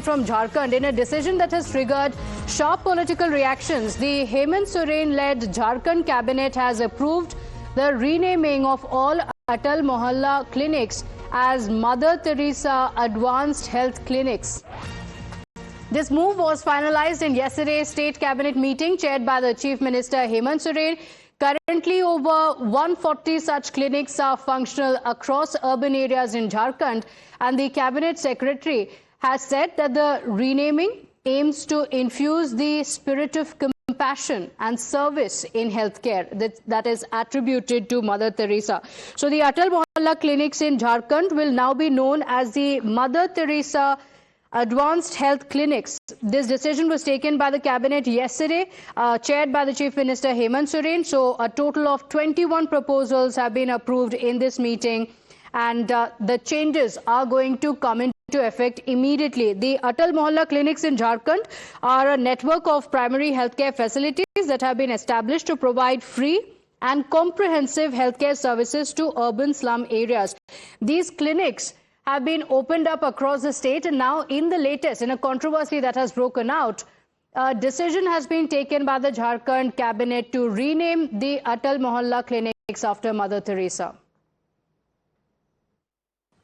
from Jharkhand in a decision that has triggered sharp political reactions. The Hemant Soren-led Jharkhand cabinet has approved the renaming of all Atal Mohalla clinics as Mother Teresa Advanced Health Clinics. This move was finalized in yesterday's state cabinet meeting chaired by the Chief Minister Hemant Soren. Currently, over 140 such clinics are functional across urban areas in Jharkhand, and the cabinet secretary has said that the renaming aims to infuse the spirit of compassion and service in healthcare that is attributed to Mother Teresa. So the Atal Mohalla clinics in Jharkhand will now be known as the Mother Teresa Advanced Health Clinics. This decision was taken by the cabinet yesterday, chaired by the Chief Minister Hemant Soren. So a total of 21 proposals have been approved in this meeting, and the changes are going to come into effect immediately. The Atal Mohalla clinics in Jharkhand are a network of primary healthcare facilities that have been established to provide free and comprehensive healthcare services to urban slum areas. These clinics have been opened up across the state, and now in a controversy that has broken out, a decision has been taken by the Jharkhand cabinet to rename the Atal Mohalla clinics after Mother Teresa.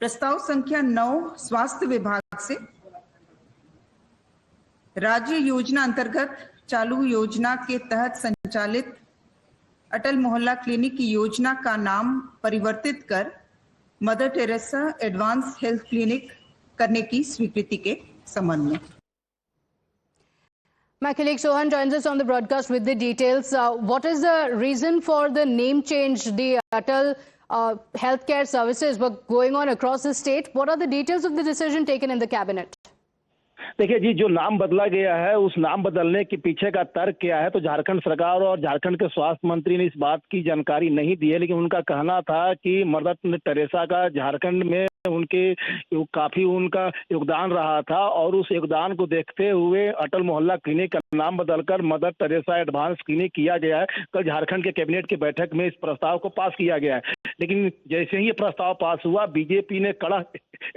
प्रस्ताव संख्या 9 स्वास्थ्य विभाग से राज्य योजना अंतर्गत चालू योजना के तहत संचालित अटल मोहल्ला क्लिनिक की योजना का नाम परिवर्तित कर mother Teresa advance health clinic करने की स्वीकृति के संबंध में। My colleague Sohan joins us on the broadcast with the details. What is the reason for the name change? The Atal healthcare services were going on across the state. What are the details of the decision taken in the cabinet? देखिए जी, जो नाम बदला गया है उस नाम बदलने के पीछे का तर्क क्या है, तो झारखंड सरकार और झारखंड के स्वास्थ्य मंत्री ने इस बात की जानकारी नहीं दी है, लेकिन उनका कहना था कि मदर टेरेसा का झारखंड में काफी उनका योगदान रहा था, और उस योगदान को देखते हुए अटल मोहल्ला क्लिनिक का नाम बदलकर मदर टेरेसा एडवांस क्लिनिक किया गया है। कल झारखंड के कैबिनेट की बैठक में इस प्रस्ताव को पास किया गया है, लेकिन जैसे ही ये प्रस्ताव पास हुआ, बीजेपी ने कड़ा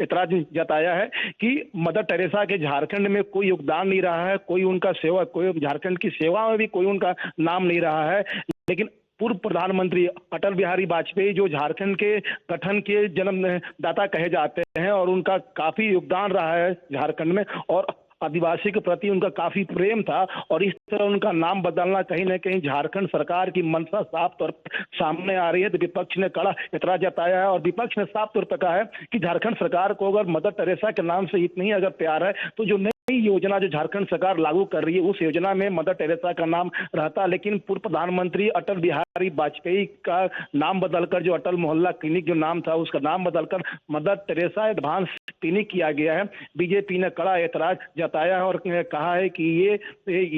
एतराज जताया है कि मदर टेरेसा के झारखंड में कोई योगदान नहीं रहा है, कोई झारखंड की सेवा में भी कोई उनका नाम नहीं रहा है। लेकिन पूर्व प्रधानमंत्री अटल बिहारी वाजपेयी जो झारखंड के गठन के जन्मदाता कहे जाते हैं, और उनका काफी योगदान रहा है झारखंड में, और आदिवासी के प्रति उनका काफी प्रेम था, और इस तरह उनका नाम बदलना कहीं न कहीं झारखंड सरकार की मंशा साफ तौर पर सामने आ रही है। तो विपक्ष ने कड़ा एतराज जताया है, और विपक्ष ने साफ तौर पर कहा है कि झारखंड सरकार को अगर मदर टेरेसा के नाम से इतनी अगर प्यार है, तो जो नई योजना जो झारखंड सरकार लागू कर रही है उस योजना में मदर टेरेसा का नाम रहता, लेकिन पूर्व प्रधानमंत्री अटल बिहारी वाजपेयी का नाम बदलकर जो अटल मोहल्ला क्लिनिक जो नाम था उसका नाम बदलकर मदर टेरेसा एडवांस क्लिनिक किया गया है। बीजेपी ने कड़ा एतराज जताया है और कहा है कि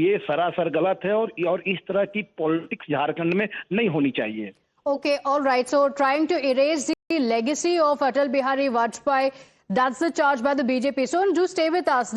ये सरासर गलत है, और इस तरह की पॉलिटिक्स झारखंड में नहीं होनी चाहिए। Okay, all right. So trying to erase the legacy of Atal Bihari Vajpayee, that's the charge by the BJP. So do stay with us.